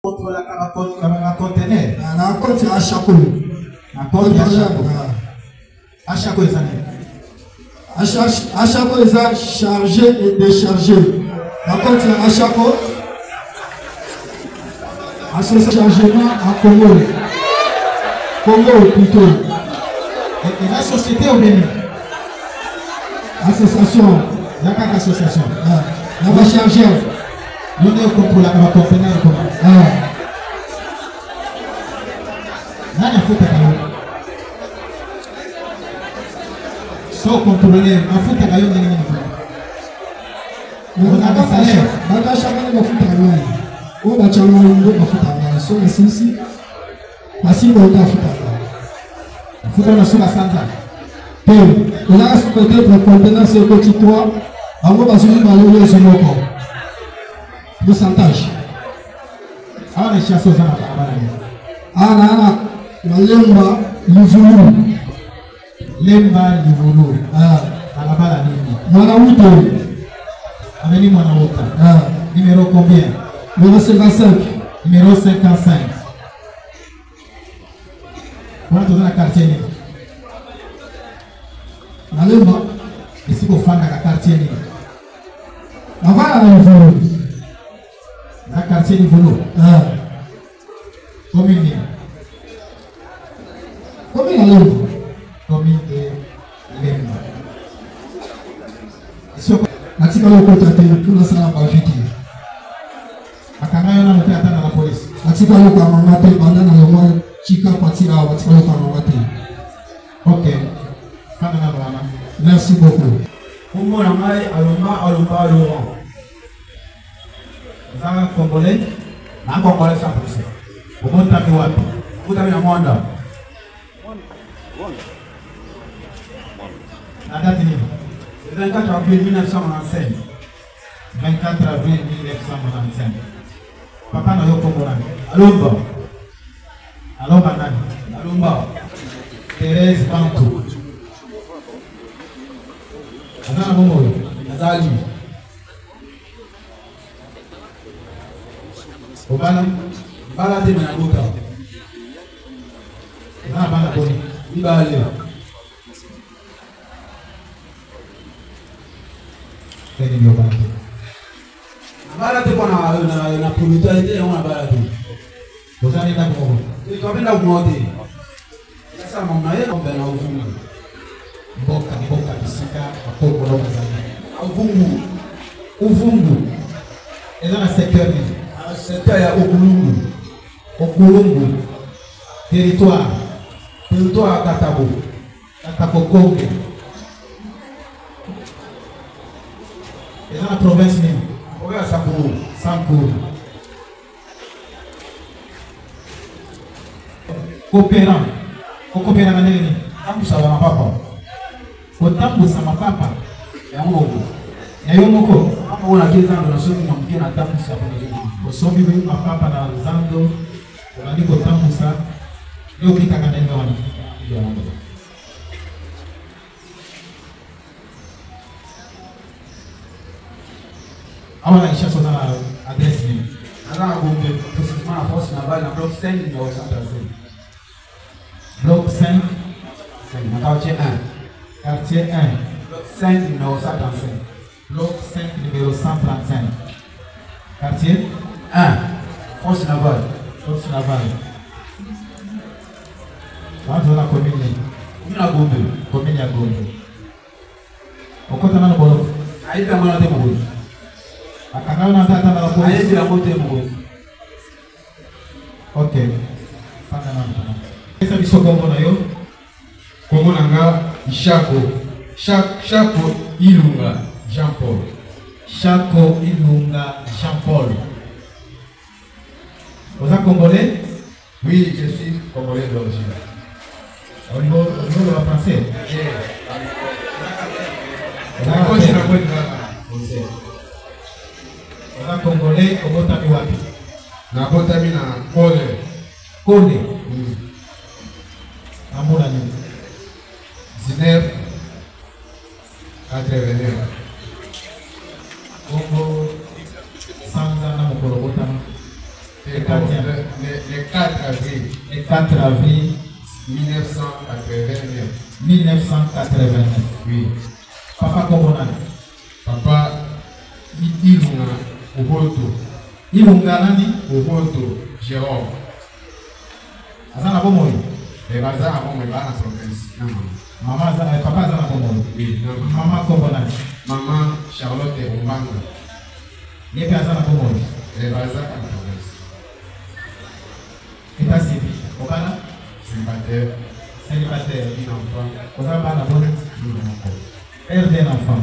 contre la conteneur. La compte à chaque à chaque année. À chaque fois, chargé et déchargé. La compte à chaque fois. Association chargement à Congo. Congo plutôt. Et la société au Bénin. Association. La carte association. On va charger. Nous ne contrôlons pas la conteneur. Nani afuta kayo. So contrôler afuta kayo nini nini. On a pas salaire. Baka shaka ni mafuta kayo. O ba chama ndo mafuta kayo. So na sisi. Basi ndo mafuta kayo. Mafuta na sura santa. Pe, on a souhaité pour contenir ce petit toit. Avant basuli malolo zumoko. Pourcentage. Ah les chasseurs za barabara. Ana Lemba Livulu. Lemba Livulu. Barabara nini? Mwana Wuto. Ameni mwana Wuto. Numéro combien? Numéro 55. Numéro 55. Voilà tout dans la quartier. Lemba. Ici pour faire la quartier. Avant la Livulu. La quartier Livulu. Combien? Combien de Lemba? Combien de Lemba? Natika lo kotate tuna sana ba viti. Akanga yona mtu atana la polisi. Natika lo kwa mamate banda na lo chika patira watika lo kwa mamate. OK. Fana na bwana. Merci beaucoup. Omo na mai alomba lo. Za Congolais? Na Congolais 100%. Umonta ni wapi? Kuta na Mwanda. La date ni 24 avril 1995. 24 avril 1995. Papa na yo Kongo nani? Alomba. Alomba nani? Alomba. Thérèse Bantou. Azana momo. Azali. Obala. Bala te na buka. Azana bana boni. Ibale. Keni ndio bana. Bala te kwa na propriété ya mwana bala te. Ozani na Kongo. Ikapenda kumote. Sasa mama yeye ombe na uvungu. Mboka bisika Kongo lo kazali. Uvungu. Uvungu. Ezana secteur ni. Secteur ya Okulungu. Okulungu. Territoire Katabo. Katabo Kongo. Ezana province ni. Oya Sankuru. Sankuru. Coopérant. Coopérant na nini? Tambusa ba mapapa. Kotambusa mapapa. Ya Mungu. Ya yomoko. Kama una kiza ndo nasoma na mkina tambusa kwa nini? Osomi wewe mapapa na zando. Wali kotambusa. Leo kika kana ndio wana. Ndio wana. Awa na isha sona adresse ni. Ana gombe précisément à force na balle na bloc 5 numéro 135. Bloc 5, Na quartier 1. quartier 1. Bloc 5 numéro 135. Bloc 5 numéro 135. Quartier 1. Force navale. Force navale. Watu wana commune. Kuna gombe. Commune ya Gombe. Okota na bolo. Aiba mwana te mbozi. Akangao na tata na polisi. Aiba mote mbozi. OK. Panga na mtana. Pesa biso Kongo na yo. Kongo nanga Shako Ilunga Jean Paul. Shako Ilunga Jean Paul. Vous êtes congolais? Oui, je suis congolais d'origine. Au niveau de la français? Vous êtes congolais au Botami wapi? Na Botami na Kone. Kone? Amuna ni? 19 89. Kongo Sanza na mokolo Botami. Le 4e. Le 4 avril. Le 4 avril 1989. 1989. Oui. Papa Komonani. Papa Ilunga Oboto. Ilunga nani? Oboto. Jérôme. Azana Bomoi. Et Baza avant me va en province. Maman Azana, papa Azana Bomoi. Oui. Maman Komonani. Maman Charlotte Ombanga. Yepe Azana Bomoi. Et Baza en province. État civil. Obana? Célibataire. Célibataire. Un enfant. Ozaba la bonne. Père d'un enfant.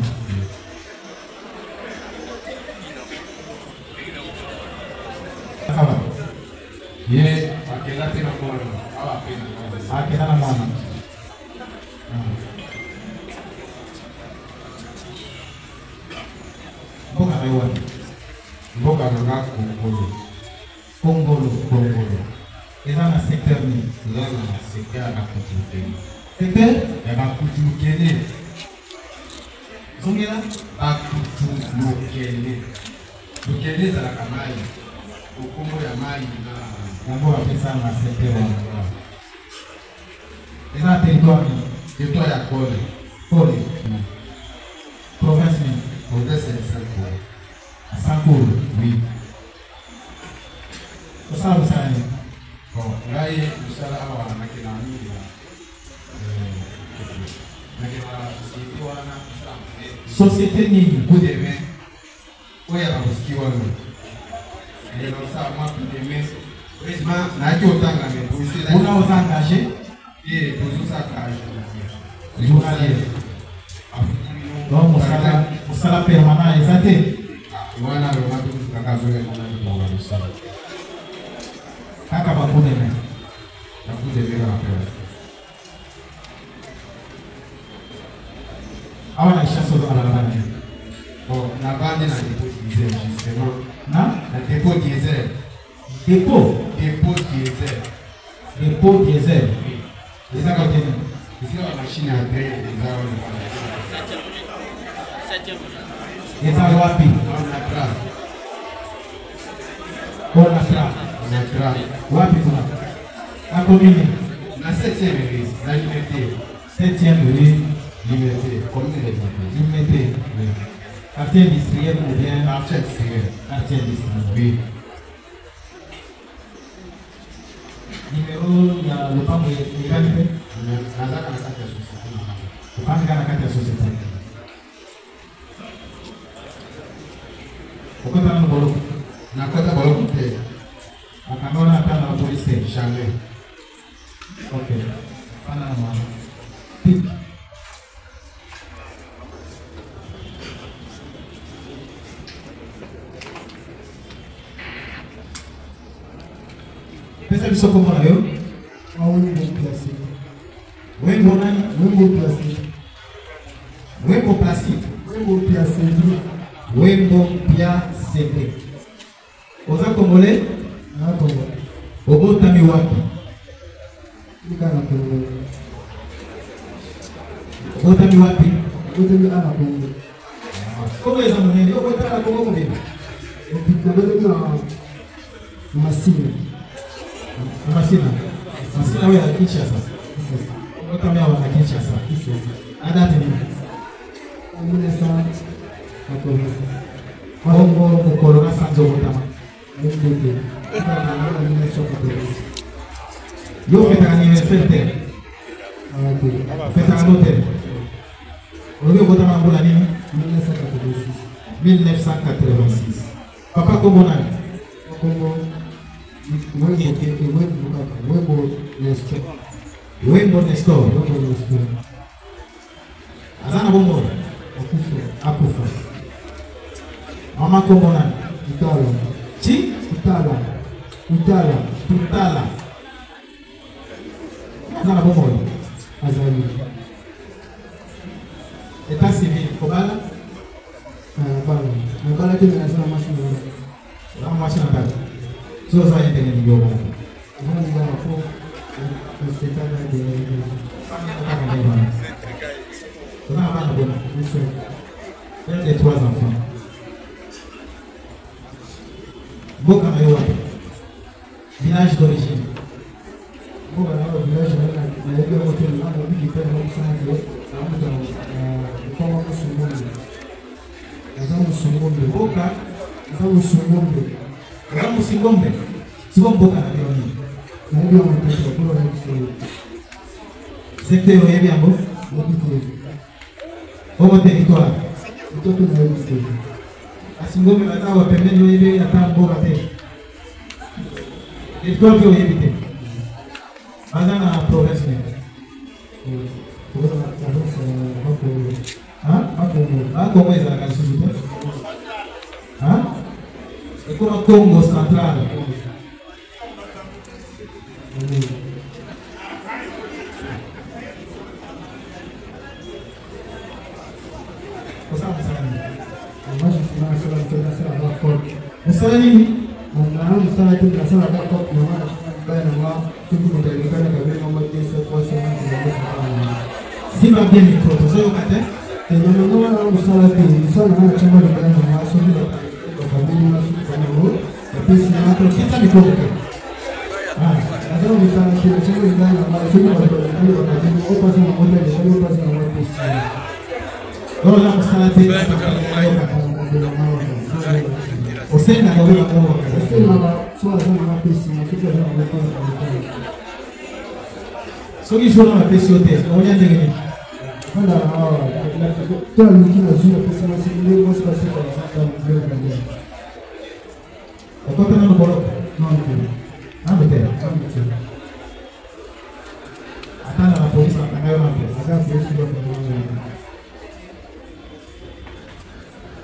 Ça va. Ye akela tena mwana. Awa pena. Akena na mwana. Mboka na iwani. Mboka nanga Kongolo. Kongolo. Kongolo. Eza na secteur ni. Lana secteur ya Kutulukene. Secteur? Ya Bakutulukene. Zongela? Bakutulukene. Lukene ezalaka mai. Okombo ya mai na Yango bapesa na secteur wana. Eza na territoire ni. territoire ya Kole. Kole. Province ni. Province ya Sankolo. Sankolo. Oui. Osala mosala nini? Bon, ngai mosala awa nakela mingi nakela société wana Société nini? coup de main oyo ya bamusiki wana elonsa mwa coup de main heureusement nayaki otanga me Kuna oza engagé? tozosaka Journalier. Donc mosala permanent eza te? wana loma tokaka azoyemonaa mosala Kaka bakudeme. na coup de main na pere Awa na chasse ozo ala bana. bon navandi na dépôt diesel justement Na? na dépôt diesel Dépôt. dépôt diesel Dépôt diesel. eza Eza kote nini? eza ba machine ya dre eza wana Eza wapi? na tra Bona tra. na tra Wapi kuna? Ako nini? na 7e rue na liberté 7e rue liberté commune de liberté Limete. Quartier industriel ou bien quartier extérieur quartier industriel? oui Numéro ya lopango egani pe? nazaka na kati ya société Ofandi kana kati ya société. Okota na boloko. nakota boloko te Akandona ata na police te. jamais Ok. Pana na mwana. Pik. Pesa biso kombo na yo? Wembo placé. Wembo nani? Wembo placé. Wembo plastique. Wembo placé. Wembo Pia CD. Oza Kongole? Na Congo. Obotami wapi? Ika na Congo. Obotami wapi? Obotami ana Congo. Kongo eza monene, obotami na Kongo mobile. Obotami na Masina. Masina. Masina wewe ya Kinshasa. Obotami awa na Kinshasa. Adate nini? Kongo mokolo na sanzo obotama. Yo fetaka anniversaire te? Fetaka l'hôtel? Olobi obotama mbula nini? 1986. Papa kombo nani? Wembo Nestor. Aza na bongo? Akufa. Mama kombo nani? Chi? Tutala. Aza na bongo? État civil, Kobala? Oza mwasi na tata. So oza yendenge ni yobo. Oza na bana bona? Un des 3 enfants. Mboka na yo wapi? Village d'origine. Bon, alors, le village, on a eu un hôtel, on a vu qu'il était comme ça, dans le secteur au territoire. Asingome batawa pembeni wewe hata mboga tena. Ilikuwa pia yebite. Bazana progress ni. Ako mweza na kazi zote. Iko Congo Central. Musala nini? Musala tu tunasema kwa kwa maana baya na wao tukuonekana kama mama Yesu kwa sababu Simba bien micro, tu sais au matin? Ndio musala tu musala na chama de baya na wao sio ndio kwa kabuni na sio kwa ndio na pesa na kwa kita micro. Ndio musala tu chama de baya na wao sio kwa kabuni na kwa pesa na moja ndio kwa pesa na wao pesa. Ndio na musala tu. Você na gaveta kwa você na sua zona na pesa na fica na kwa só que joga na pesa yote olha ndege quando a toda menina azul a pessoa se lê mais para ser para eu tô tendo no bolo não betul até na polícia na caio na pesa agora por isso vai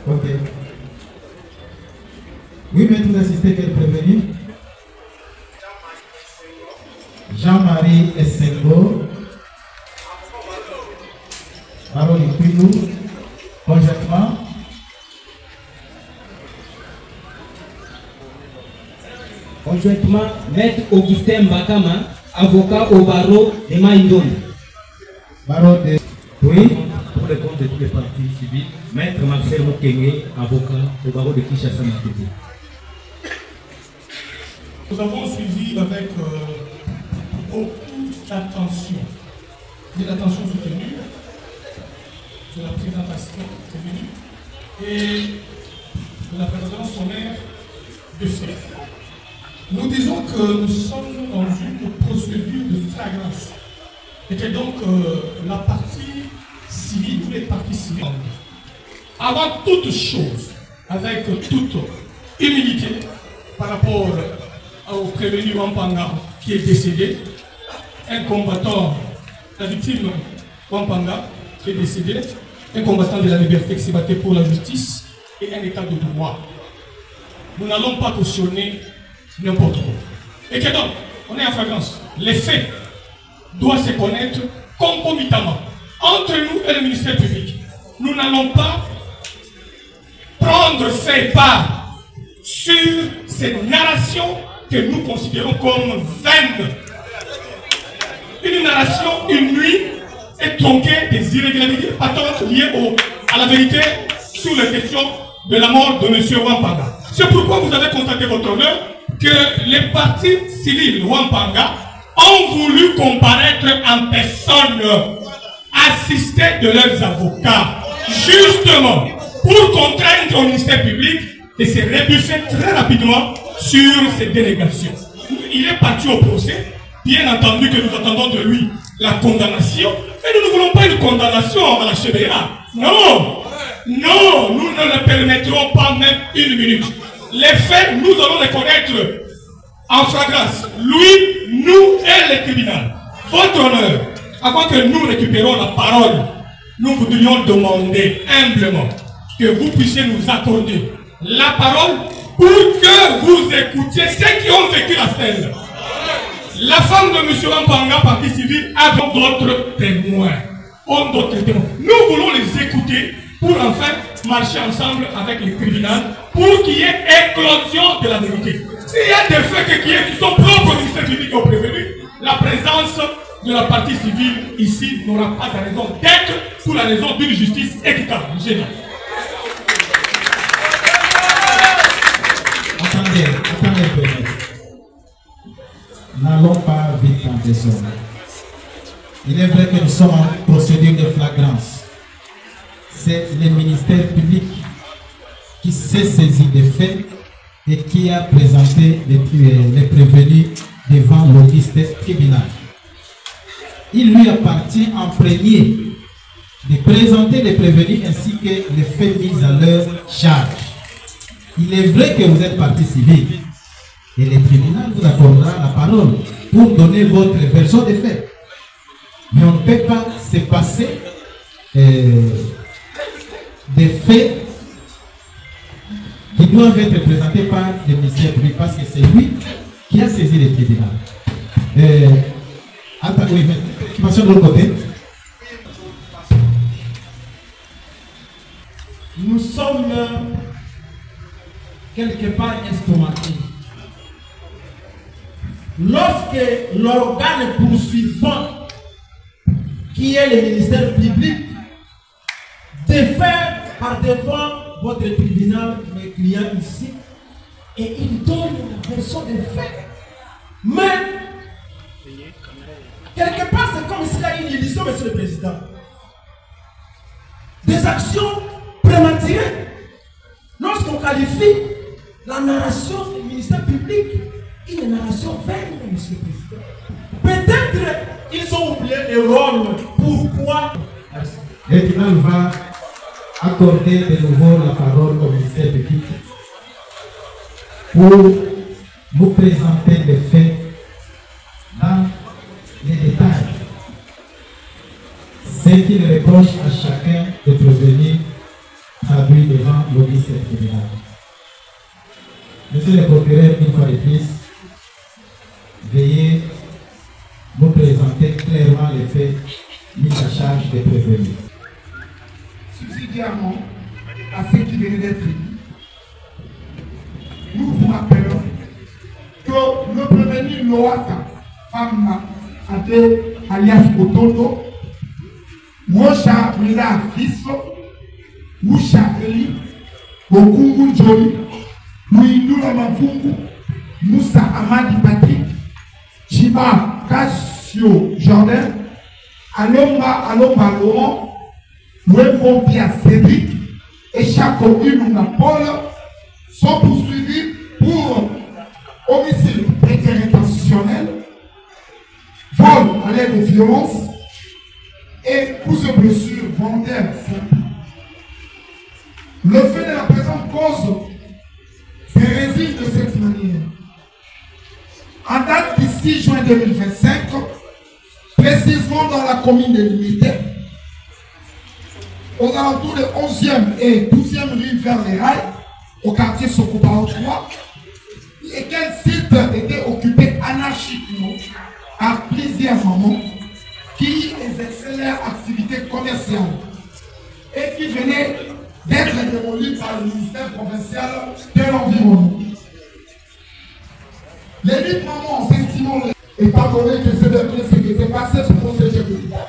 ok oui mais tu assistais quel prévenu Jean-Marie Essengo, Baron Iquinou, conjointement. Conjointement, Maître Augustin Bakama, avocat au barreau de Maïdon. Baron de... Oui. Pour le compte de tous les partis civils, Maître Marcel Mokenge, avocat au barreau de Kinshasa Matete. Nous avons suivi avec beaucoup d'attention, de l'attention soutenue, de la présentation soutenue et de la présence sommaire de fait. Nous disons que nous sommes dans une procédure de flagrance et que donc la partie civile, tous les partis civils, avant toute chose, avec toute humilité par rapport au prévenu Wampanga qui est décédé, un combattant, la victime Wampanga qui est décédé, un combattant de la liberté qui s'est battu pour la justice et un état de droit. Nous n'allons pas cautionner n'importe quoi. Et que donc, on est en flagrance. Les faits doivent se connaître concomitamment entre nous et le ministère public. Nous n'allons pas prendre ses parts sur ces narrations que nous considérons comme vaines. Une narration, une nuit, est tronquée des irrégularités patentes liées à la vérité sur la question de la mort de M. Wampanga. C'est pourquoi vous avez constaté, votre honneur, que les partis civils Wampanga ont voulu comparaître en personne, assistés de leurs avocats, justement pour contraindre au ministère public de se rebuffer très rapidement sur ces dénégations. Il est parti au procès, bien entendu que nous attendons de lui la condamnation, mais nous ne voulons pas une condamnation à la CBA. Non, non, nous ne le permettrons pas même une minute. Les faits, nous allons les connaître en flagrance. Lui, nous et le tribunal. Votre honneur, avant que nous récupérions la parole, nous voudrions demander humblement que vous puissiez nous accorder la parole pour que vous écoutiez ceux qui ont vécu la scène. La femme de M. Wampanga, partie civile, a d'autres témoins. Nous voulons les écouter pour enfin marcher ensemble avec le tribunal pour qu'il y ait éclosion de la vérité. S'il y a des faits qui sont propres au ministère public et au prévenu, la présence de la partie civile ici n'aura pas de raison d'être pour la raison d'une justice équitable. Génial. Attendez un peu. n'allons pas vite en désordre. Il est vrai que nous sommes en procédure de flagrance. C'est le ministère public qui s'est saisi des faits et qui a présenté les prévenus devant l'auguste tribunal. Il lui appartient en premier de présenter les prévenus ainsi que les faits mis à leur charge. Il est vrai que vous êtes partie civile et le tribunal vous accordera la parole pour donner votre version des faits. Mais on ne peut pas se passer des faits qui doivent être présentés par le ministère public parce que c'est lui qui a saisi le tribunal. Attends, oui, mais préoccupation de l'autre côté. Nous sommes quelque part estomaqués. Lorsque l'organe poursuivant, qui est le ministère public, défère par devant votre tribunal, mes clients ici, et il donne la version des faits. Mais, quelque part, c'est comme s'il y a une illusion, monsieur le Président. Des actions prématurées. Lorsqu'on qualifie la narration du ministère public, une narration vaine, monsieur le Président. Peut-être ils ont oublié le rôle. Pourquoi? Le tribunal va accorder de nouveau la parole au ministère public pour nous présenter les faits dans les détails. Ce qu'il reproche à chacun de prévenir traduit devant l'auguste tribunal. Monsieur le procureur, une fois de plus, veuillez nous présenter clairement les faits mis à charge des prévenus. Subsidiairement à ce qui venait d'être dit, nous vous rappelons que le prévenu Loata Famna Ade alias Otondo, Mosha Mila Fiso, Musha Eli, Okungu Joli, Louindula Mafungu, Moussa Amadi Bati, Chiba Cassio Jordan, Alomba Laurent, Wembo Pia Cédric et Chaco Ilunga Paul sont poursuivis pour homicide intentionnel, vol à l'aide de violence et coups de blessure volontaire simple. Le fait de la présente cause se résume de cette manière. En date du 6 juin 2025, précisément dans la commune de Limité, aux alentours de 11e et 12e rue vers les rails, au quartier Sokopao 3, lesquels sites étaient occupés anarchiquement par plusieurs mamans qui exerçaient leur activité commerciale et qui venaient d'être démolis par le ministère provincial de l'environnement. Les 8 mamans s'estimant, étant donné que ce dernier s'était passé pour protéger l'État,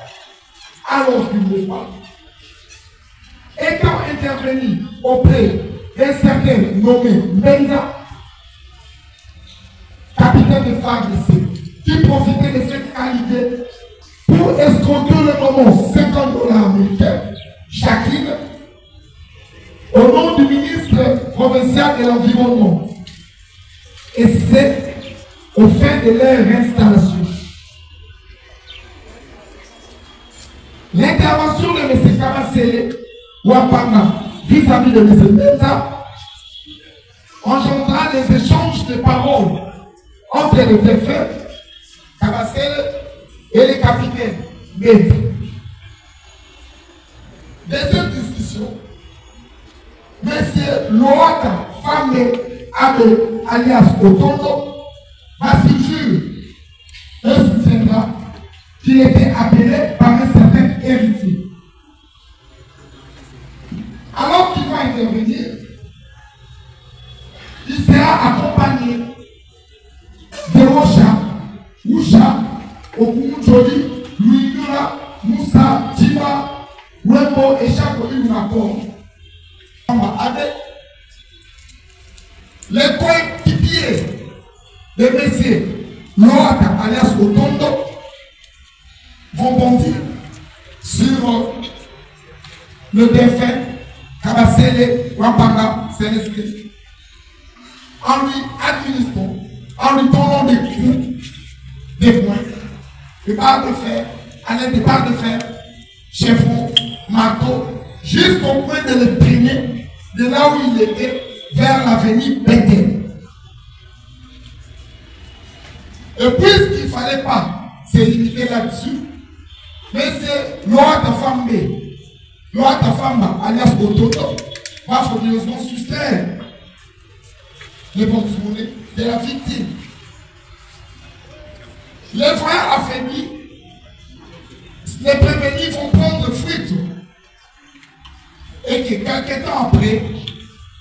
alors qu'il ne l'est pas, étant intervenu auprès d'un certain nommé Benza, capitaine de FARDC, qui profitait de cette qualité pour escroquer le moment $50 américains chacune au nom du ministre provincial de l'environnement. Et c'est au fin de leur installation. L'intervention de M. Kabasele Wapanga vis-à-vis de M. Benza engendra des échanges de paroles entre les préfets Kabasele et les capitaines Benza. Deuxième discussion, M. Loaka Famé Abe alias Otondo assure et soutiendra qu'il était appelé par un certain héritier. Alors qu'il va intervenir, il sera accompagné de Moucha, Okunjoli, Louindula, Moussa, Djiba, Wembo et Chaco Ilunakor. Les coéquipiers de messieurs Loata alias Otondo vont bondir sur le défunt Kabasele Wapanga Célestin en lui administrant, en lui donnant des coups, des points, des barres de fer, à l'aide des barres de fer, chevron, marteau, jusqu'au point de le traîner de là où il était vers l'avenue Bethel. Et puisqu'il ne fallait pas se limiter là-dessus, mais c'est Loata Famba, alias Ototo, va furieusement soustraire les porte-monnaies de la victime. Les frères affaiblis, les prévenus vont prendre fuite. Et que quelques temps après,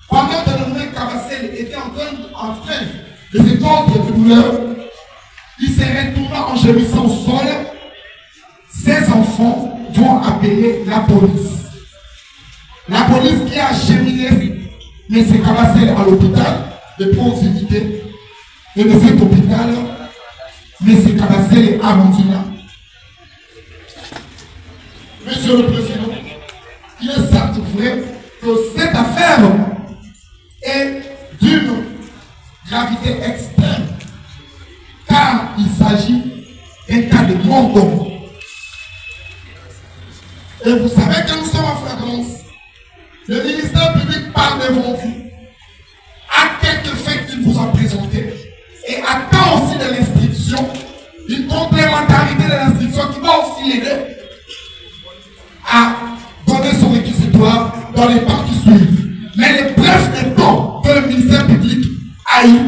pendant que le nommé Kabasele était en train de se tordre de douleur, il se retourna en gémissant au sol. Ses enfants vont appeler la police. La police qui a acheminé M. Kabasele à l'hôpital de proximité. Et de cet hôpital, M. Kabasele a rendu là. Monsieur le Président, il est certes vrai que cette affaire est d'une gravité extrême, car il s'agit d'un cas de mort d'homme. Et vous savez que nous sommes en flagrance. Le ministère public parle devant vous, à quelques faits qu'il vous a présentés, et attend aussi de l'instruction, une complémentarité de l'instruction qui va aussi l'aider à donner son réquisitoire dans les temps qui suivent. Mais le bref des temps que le ministère public a eu,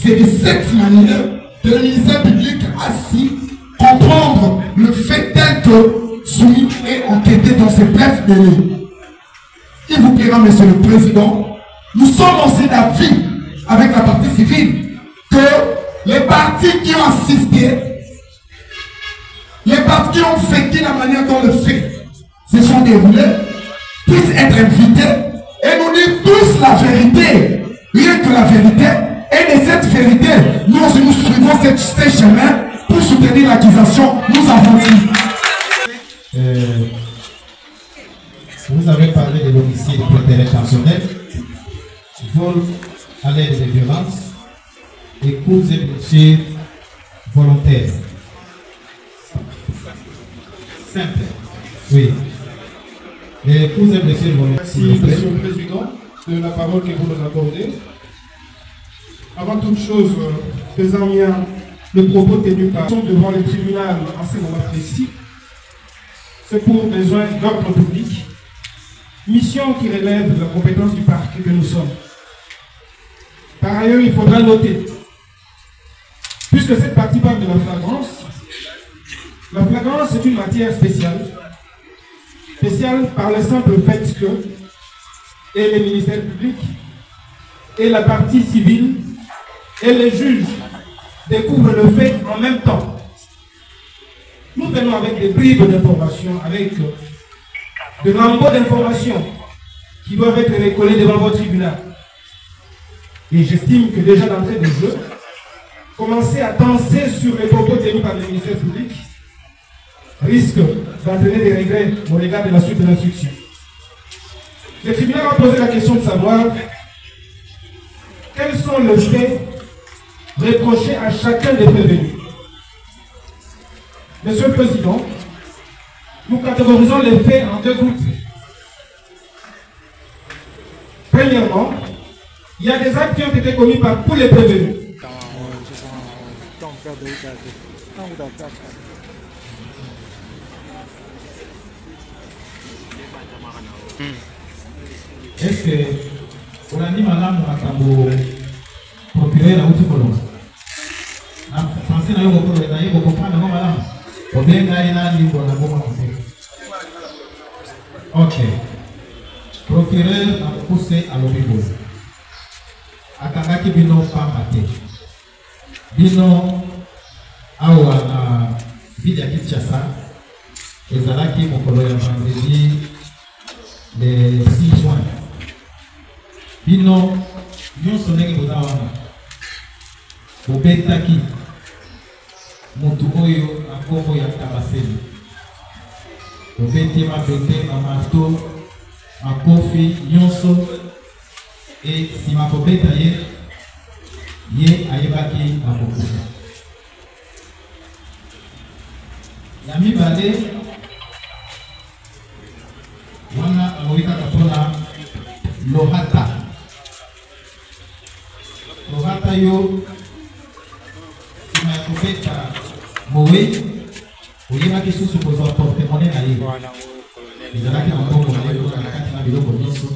c'est de cette manière que le ministère public a su comprendre le fait tel que soumis et enquêté dans ces brefs délais. Il vous plaira, Monsieur le Président, nous sommes aussi d'avis avec la partie civile que les partis qui ont assisté, les partis qui ont fêté la manière dont le fait se sont déroulés, puissent être invités et nous dire tous la vérité, rien que la vérité, et de cette vérité, nous suivons ces chemins pour soutenir l'accusation, nous avons dit. Vous avez parlé de l'homicide prétérintentionnel, vol à l'aide de violence et coups et blessures volontaires. Simple. Oui. Les coups et blessures volontaires. Merci, Monsieur le Président, de la parole que vous nous accordez. Avant toute chose, faisant mien le propos tenu par devant le tribunal en ce moment précis, c'est pour besoin d'ordre public, mission qui relève de la compétence du parquet que nous sommes. Par ailleurs, il faudra noter, puisque cette partie parle de la flagrance est une matière spéciale. Spéciale par le simple fait que et les ministères publics et la partie civile et les juges découvrent le fait en même temps. Nous venons avec des bribes d'informations, avec de lambeaux d'informations qui doivent être recollés devant votre tribunal. Et j'estime que déjà d'entrée de jeu, commencer à danser sur les propos tenus par le ministère public risque d'entraîner des regrets au regard de la suite de l'instruction. Le tribunal a posé la question de savoir quels sont les faits reprochés à chacun des prévenus. Monsieur le Président, nous catégorisons les faits en deux groupes. Premièrement, il y a des actes qui ont été commis par tous les prévenus. Est-ce que on a dit madame Makambo procureur à Outikolo? Français n'a eu beaucoup de comprendre madame. Au bien gaïna ni bon aboma. Ok. Procureur a poussé à l'obibo. Akangaki bino pambate. Bino awa na ville ya Kinshasa. Ezalaki mokolo ya vendredi le 6 juin. Bino nyonso ndenge boza wana bobetaki motu oyo akombo ya Kabasele. Obeti mapete mamarto makofi nyonso et sima kobeta ye ayebaki akokufa. Ya mibale wana alobika kapona Lohata. Lohata yo sima ya kobeta mowe oyebaki susu kozwa portemone na ye ezalaki na mbongo na ye na kati na biloko nyonso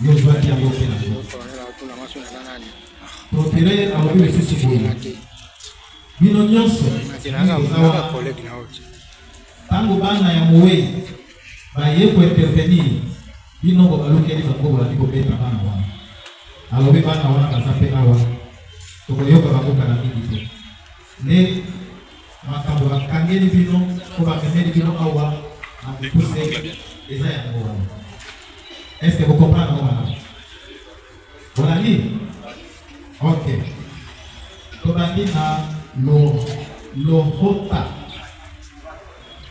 yo ozwaki yango mpe na yo. Procureur alobi lisusu boye bino nyonso ntango bana ya mowe baye kointervenir bino bobalukeli bango bolandi kobeta bana wana. Alobi bana wana baza mpe awa tokoyoka bangoka na mingi te nde makambo bakangeli bino ko bamemeli bino awa na mopuse eza yango wana. Est-ce que vous comprenez wana? Bolandi? Ok. Tobandi na Lohota.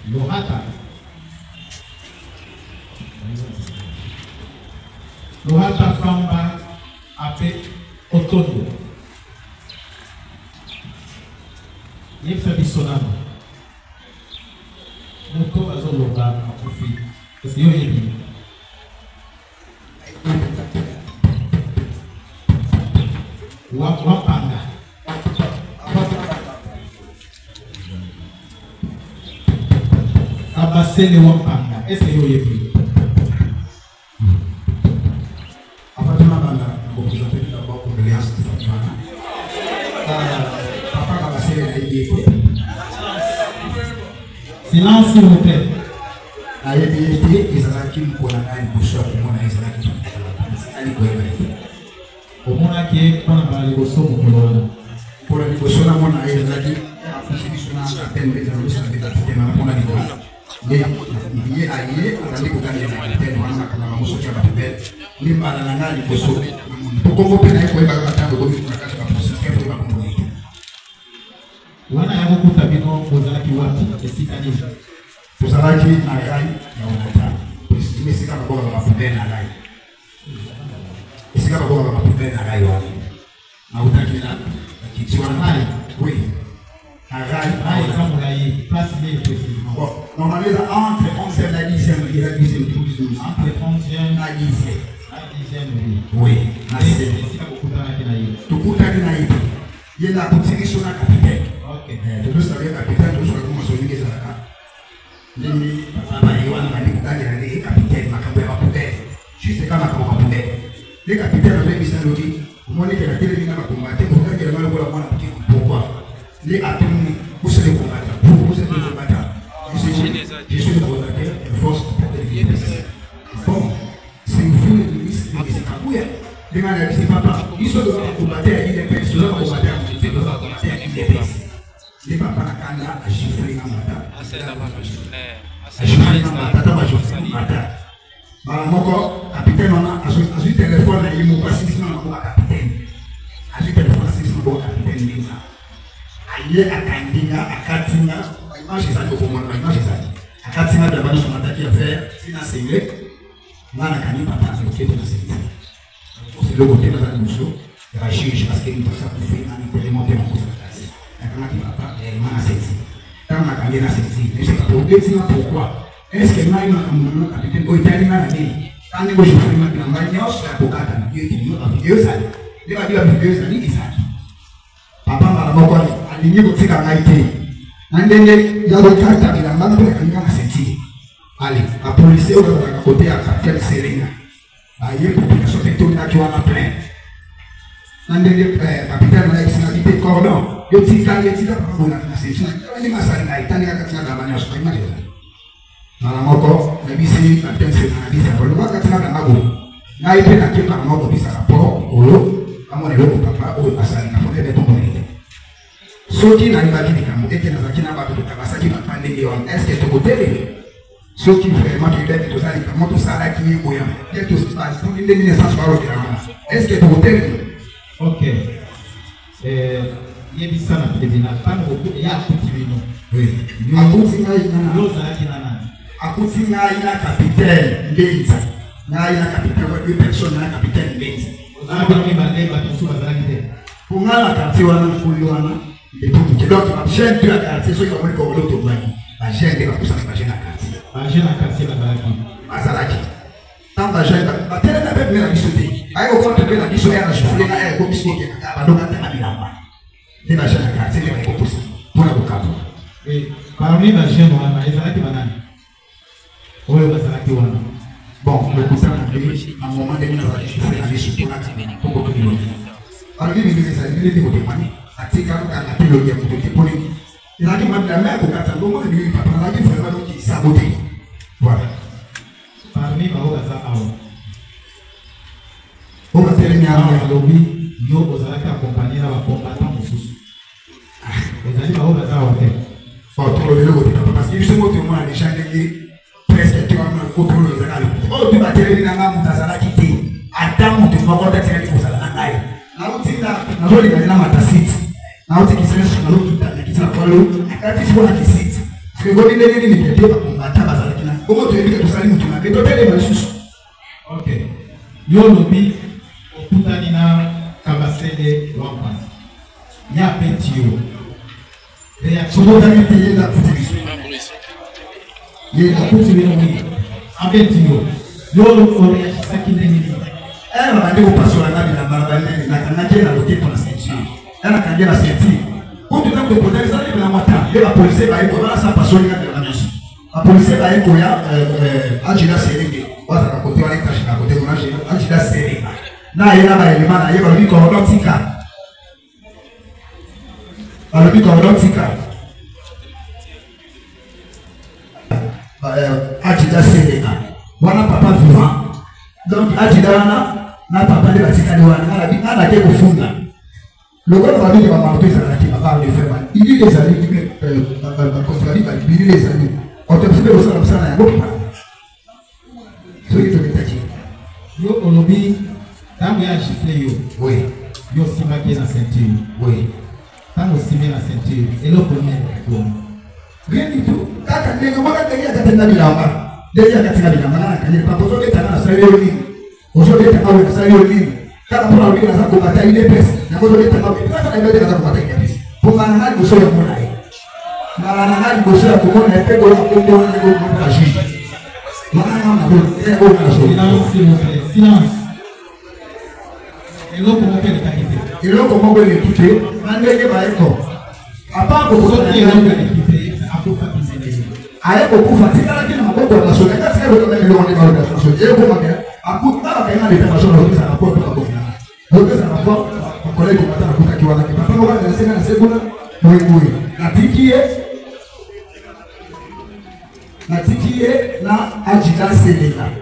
Lohata. Lohata Famba ape Otondo. Yepsa bisonama. Moto bazo loba akufi. Parce que yo yebi. Wapanga. Kabasele wapanga. Est-ce que yo yebi? Afatuma banda ko présenter d'abord condoléances de Fatima. Papa Kabasele na yété. Silence s'il vous plaît. Na yété ezalaki mkona na liboso komona ezalaki ali koyeba. Omona ki pona ba liboso mokolo wana. Pour les personnes à mon avis, il a dit à peine de terroristes avec la tête de mon avis. Mais il y a ailleurs, on a dit qu'on a dit qu'on a dit qu'on a dit qu'on a dit ni malana ni koso. Pourquoi vous prenez quoi par la table comme une carte de procédure pour la communauté? Wana ya kukuta bino ozalaki wapi esikani? Ozalaki na rai ya onata. Mais c'est comme quoi on va faire na rai. C'est comme quoi on va faire na rai wani. Na utaki na Kichwanai, oui. Bon, normalement, entre 11e et la 10e, il y a la 10e, entre 11e et la 10e. Oui, tout il y a la constitution à capitaine. Ok. Tout ça, le capitaine, tout ça, comment se dit ça? Les papa, ils ont dit capitaine, ma capitaine, juste comme ma capitaine. Les capitaines, les missionnaires, moi, les capitaines, ils ont combattu, pourquoi? Les atomes, vous savez combattre. Vous savez combattre. Je suis le combattant de force de l'Église. Bon, c'est une foule de ministres, c'est pas vous. Les malades, c'est papa. Ils sont devant combattre à l'IDPS, ils sont combattre à l'IDPS. Les papas, à chiffrer dans ma table. À chiffrer dans ma table, à chiffrer dans ma table. Malamoko, capitaine, on a un téléphone, il m'a passé dans la capitaine. À ce téléphone, c'est dans la capitaine. Aye akandinga akatinga image ça ko mona image ça akatinga de bana son attaque à faire sina single mana kani papa c'est ok de la série c'est le côté de la mission la juge parce que nous ça pour faire un élément de mon classe quand on papa et mana sexy quand on a gagné la sexy mais c'est pas pour dire pourquoi est-ce que moi mon capitaine au italien na ni quand nous je fais ma campagne ça pour kata Dieu qui nous a vidéo ça il va dire vidéo ça ni ça papa malamoko alingi kotika ngai te na ndenge ya kokata bilamba na kolinga na senti ale apolisi oyo bazalaka kote ya quartier Serenga aye population pe tondaki wana plein na ndenge capitaine na esinaki te cordon yo tika pamona na senti na masali na itani katika dabanya so imali malamoko na bisi capitaine Serenga bisa ko loba katika dangago na ipe na kepa moko bisa rapport olo amone loko papa oyo asali na pone de tombe soki na ibaki likambo ete nazalaki na bato tokabasaki papa ndenge wana est-ce que tokotelele soki vraiment toyebaki tozala likambo tosalaki ye boya te tondi ndenge naissance balokela wana est-ce que tokotelele ok Yebisa na président pana ko ya kutivino. Oui. Akuti ngai na capitaine Benza. Ngai na capitaine de personne na capitaine Benza. Na ba mi bande ba to suba za kite. Kungala quartier wana kuliwana. Et tout qui donc ma chaîne de la quartier so ko ko lo to bani. La chaîne de la kusana ba chaîne na quartier. Ba chaîne na quartier la baraki. Azalaki. Tant ba chaîne ba tele na be na bisote. Ayo ko to be na bisote ya na shufle na e ko bisote ka ba donga ta bilamba. Et la chaîne na quartier le ko posa. Pour la bokapo. Et parmi la chaîne wana ezalaki banani. Oyo bazalaki wana. Bon, le cousin à un moment donné, on va juste faire aller sur la table pour que tu l'aies. Alors, il dit que ça, il dit que tu m'as dit, à tes cas, on a appelé le gars pour te dépoler. Il a dit que la mère, pour qu'à l'homme, il dit que papa, il faut vraiment qu'il sabote. Voilà. Parmi les Baogaza Awa. On va terminer à la lobby, nous, vous allez accompagner la combattant au sous. Vous allez Baogaza Awa. Oh, tu le vélo, parce que ce mot, tu m'as déjà dit. Presque tu vas me contrôler les agents. Oh, tu vas te réveiller dans la moutazala qui t'est. Attends, tu vas voir d'être pour ça. Là où tu es là, tu vas aller dans ma tassite. Là où tu es sur la route, tu as quitté la parole. Là, tu vois la tassite. Parce que quand il est venu, il était pour combattre la bazalakina. Comment tu es venu que tu salis, tu m'as fait total les malchus. Ok. Yo lobi, okutanina kabasele wampa. Ya petio. Tu dois aller payer la petite mission. Il a continué à Betio. Yolo Korea, Sakine. Elle m'a dit au pasteur la barbe, la canadienne a voté pour la ceinture. Elle a candidat la ceinture. Quand tu as le poder, ça arrive dans la matin. La police va être là, ça passe au niveau de la nation. La police va être là, Agila Séréné. On va raconter avec ta chika, côté de Agila Séréné. Na yena ba elema na yeba bi korodotika. Alors bi korodotika. Adida Sénégal. Voilà papa vivant. Donc Adida na papa de la Tikani wana na ke kufunga. Le gars va dire maman tu ça qui va parler de faire. Il dit les amis contradit va dire les amis. On te fait aussi comme ça na bon. Ce qui te met yo olobi tango ya gifle yo. Oui. Yo simaki na ceinture. Oui. Tango simé na ceinture. Et le premier rien du tout. Kaka ndenge mwaka ndenge akatenga bilamba. Ndenge akatenga bilamba na kanyele pa bozo beta na salio nini. Bozo beta na salio nini. Kaka pona wiki na zako bata ile pesa. Na bozo beta na wiki na beta na zako bata ile pesa. Ponga na ngani bozo ya mona ye. Na ngani bozo ya kumona ya pego na kumbo na ngo kwa shi. Mwana na bozo ya bona na so. Silence. Et l'autre comment elle est quittée. Et l'autre comment elle est quittée. Mandeke ba eko. Apa ko bozo na ngani aye kokufa tikala kina maboko ya masoni kati ya wale milioni ya dola masoni yeye kwa maana akuta kaina leta masoni kwa sababu kwa kwa ndio sana kwa kolego matana kutakiwa na kipapa kwa wale nasema na segula mwe natikie na Adida Sénégal.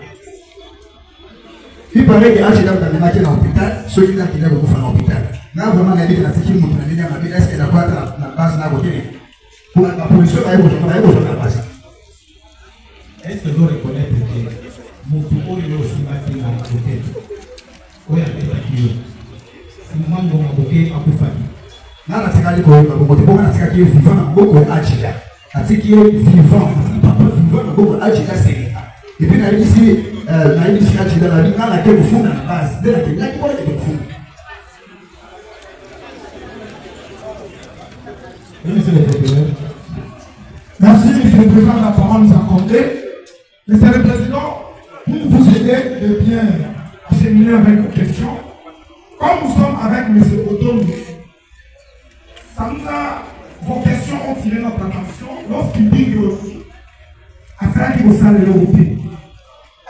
Il paraît que Adida est dans l'hôpital, ceux qui ont kufa na hôpital. Na vraiment na dit natikie mtu na nini na est-ce que la boîte na base na côté. Pour la police va y avoir la base. Est-ce que vous reconnaissez que mon tout haut est aussi bâti dans la côté? Oui, avec la kilo. Si moi, mon bouquet a pu faire. Là, la tigale ko ba bote bo na tigale vivant na boko Adida. Atiki vivant, papa vivant na boko Adida Sénégal. Et puis na ici Adida la vie na la ke funda na base. De la ke na ki wala ke funda. Monsieur le Président. Merci, Monsieur le Président, la parole nous a accordée. Monsieur le Président, pour vous aider de bien acheminer avec vos questions, comme nous sommes avec M. Otondo, vos questions ont tiré notre attention lorsqu'il dit que afin qu'il vous salle l'Européen.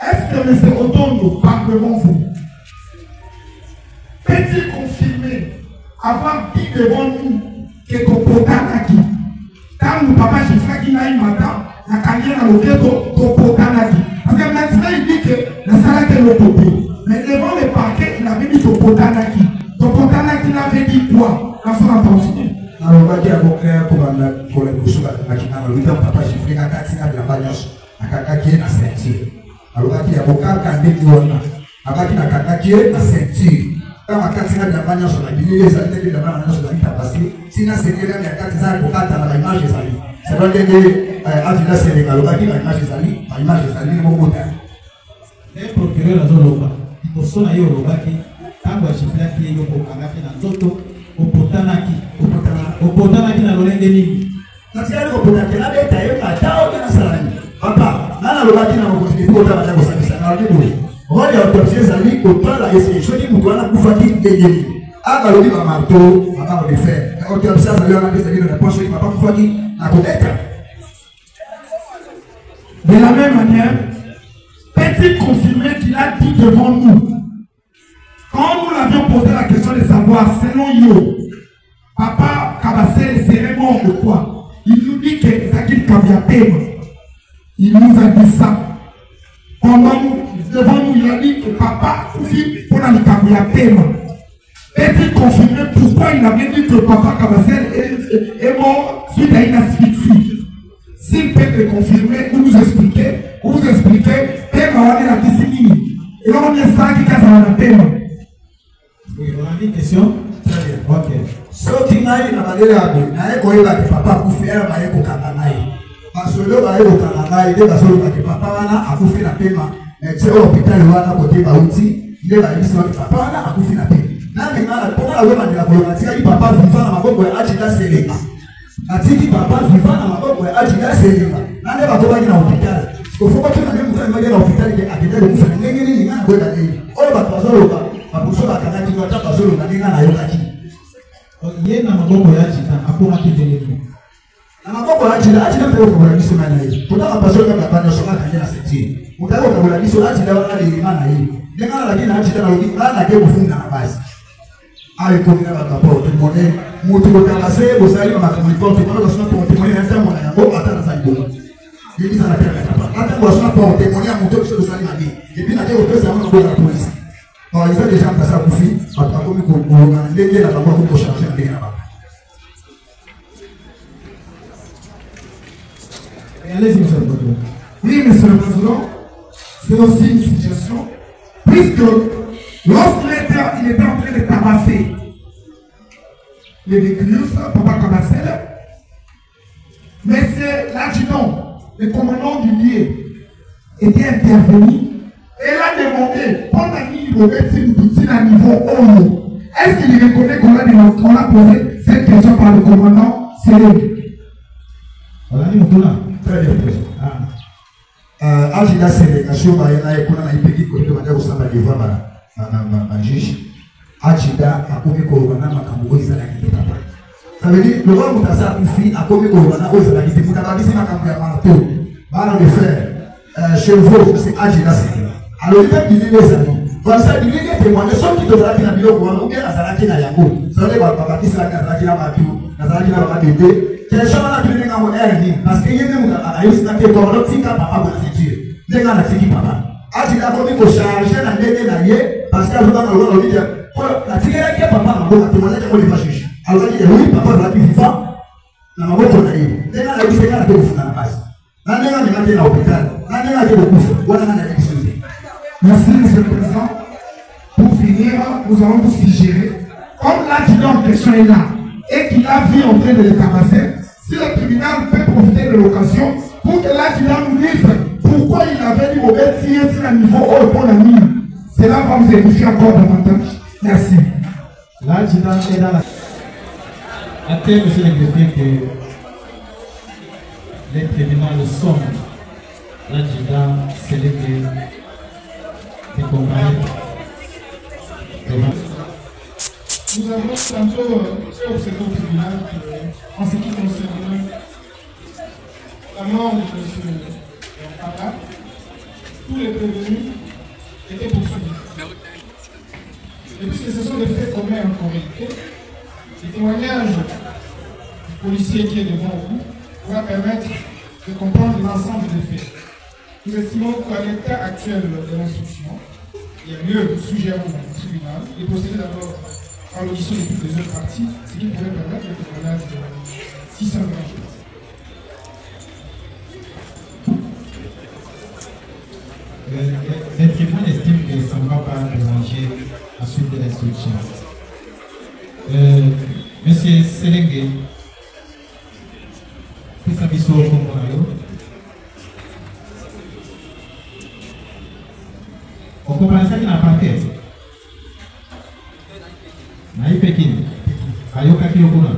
Est-ce que M. Otondo parle devant vous? Peut-il confirmer, avoir dit devant nous, que Topotanaki, quand nous papa Jifaki n'a eu matin, la carrière à l'autre Topotanaki. Parce que maintenant il dit que la salle était l'autre. Mais devant le parquet, il avait dit Topotanaki. Topotanaki n'avait dit quoi dans son intention? Alors, on va dire pour les bouchons, le papa Jifaki n'a pas de la bagage, à Kakaki et à ceinture. Alors, on va dire, quand on a dit, on a dit, à Kakaki et à ceinture. Quand ma carte est d'abord sur la Bible, les années de d'abord sur la Bible passé, sinon c'est que la carte est pour quatre à l'image des amis. C'est vrai que Adila Sénégal, l'image des amis, l'image des amis, mon côté. Les procureurs à Zoloba, ils sont sur la Yoruba qui, quand on chifle qui est au Kangaki dans Zoto, au Potanaki dans l'Olendeni. Nasikia kwa kuna kila beta yeye atao tena salani. Papa, nana lobaki na ngozi kwa tabata kwa sabisa na ndiyo. Wale autopsie zali kutala ese shodi mtu anakufa kidengeni. Aka lobi ba marto, aka le faire. Autopsie zali on a des avis de réponse qui papa kufa ki na kodeka. De la même manière, peut-il confirmer qu'il a dit devant nous, quand nous l'avions posé la question de savoir, selon Yo, Papa Kabasele serait mort de quoi? Il nous dit que Zakir Kabiapema, il nous a dit ça. Devant nous, il a dit que Papa Koufi pour la Kabiapema. Peut-il confirmer pourquoi il avait dit que Papa Kabasele est mort suite à une asphyxie? S'il peut le confirmer, vous nous expliquez, Pema on est la discipline. Et là on est ça qui casse la Pema. Oui, on a une question. Très bien. Ok. Soki ngai na badele abe, na eko yeba ke papa akufera ba eko kanga ngai. Basolo ba eko kanga ngai, de basolo ba ke papa wana akufi na pema. Tse hospital wana kote ba uti, de ba ibiso ke papa wana akufi na pema. Na ngala pona la wema ndila kolomatika i papa viva na maboko ya Ajida Selenga. Atiki papa viva na maboko ya Ajida Selenga. Na ne ba ko ba na hospital. Ko foko tuna ne mutani ba na hospital ke akidele kufa ngenge ni ngana kwenda nini. Oyo ba basolo ba, ba busolo kana ki kwa basolo na ngana yoka ki. Yé na maboko ya Ajida akoma kidele. Na maboko ya Ajida peo kwa biso na yeye. Kuna mapasho kama bana soka kanya na seti. Mutako kwa biso Ajida wana ile imana hii. Ngana lakini Ajida na udi bana ke kufunga na basi. Awe komina ba rapport tout monde mutu ko kabase bo sali ma ko porte ko so to témoigner hata mona yango atana sa ibo. Yiki sana peka papa. Hata ko so to témoigner mutu ko sali ma bi. Et puis na ke pesa mo ko la police. Bon, ils ont déjà passé à Koufi, à Takomi Koukou, on a légué la banque pour changer un légué là-bas. Allez-y, monsieur le président. Oui, monsieur le président, c'est aussi une suggestion, puisque lorsqu'il était en train de tabasser les véhicules, Papa Kabasele, mais c'est l'adjudant, le commandant du lieu, était intervenu. Elle a demandé, pendant qu'il est à niveau haut, est-ce qu'il reconnaît qu'on a posé cette question par le commandant Sélé? Voilà, il est là. Très bien, président. Ajida Sélé, la chose est qu'on a été dit que le mandat au de voir ma juge. Ajida a commis Corona, ma camouille, ça l'a quitté papa. Ça veut dire, le roi Moutassa Koufi a commis Corona, ça l'a quitté. Moutassa dit, c'est ma camouille à marteau. Baron de fer, chevaux, c'est Ajida Sélé. Alors, il y a des amis. Comme ça, il y a des témoins. Les gens qui doivent être dans le bureau, ou bien la Zaraki na Yango. Ça veut dire que papa qui sera la Zaraki na Matou, la Zaraki na Matou. Quels sont les gens qui ont été parce qu'il y a des gens qui ont été corrompus, qui ont été futur. Les gens qui ont papa. Ajida a commis pour charger la nez de l'année, parce qu'elle va dans le dire, la fille qui a papa, on va témoigner qu'on ne va pas juger. Alors, il dit, oui, papa va plus vivant, la maman qu'on a eu. Les gens qui ont été dans la base. Les gens qui ont été dans l'hôpital, les gens qui ont été dans l'hôpital, merci, monsieur le président. Pour finir, nous allons vous suggérer, comme l'adjudant en question est là et qu'il a vu en train de les tabasser, si le tribunal peut profiter de l'occasion pour que l'adjudant nous dise pourquoi il avait dit au BTS sur un niveau haut pour la mine. Cela va vous édifier encore davantage. Merci. L'adjudant est dans la. Attendez, monsieur le greffier, que les tribunaux le sont. L'adjudant, c'est le Nous avons tantôt observé au tribunal en ce qui concerne la mort de M. Papa, tous les prévenus étaient poursuivis. Et puisque ce sont des faits communs en communauté, le témoignage du policier qui est devant vous pourra permettre de comprendre l'ensemble des faits. Nous estimons qu'à l'état actuel de l'instruction, il y a mieux de suggérer au tribunal et procéder d'abord à l'audition de toutes les autres parties, ce qui pourrait permettre le témoignage de 620 jours. Le tribunal estime que ça ne va pas déranger la suite de l'instruction. instruction. Monsieur Selenge, pesa biso kombo na yo. Okopanisaki na parquet. Na ipekini. Ayokaki yo kuna.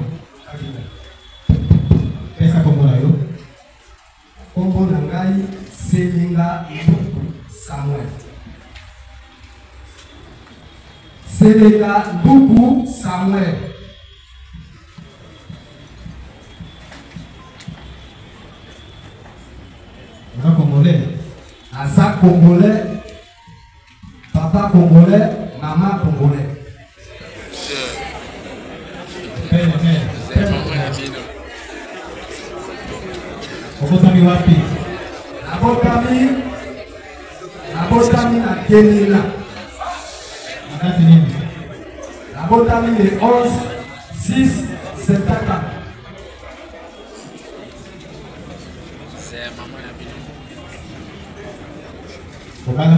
Pesa kombo na yo. Kombo na ngai Selinga Samuel. Selinga Buku Samuel. Aza congolais. Aza congolais. Papa congolais, maman congolais. Père et mère. Okotami wapi? Nabotami na Kenila. Nakati nini? Nabotami le 11/6/74. Okala?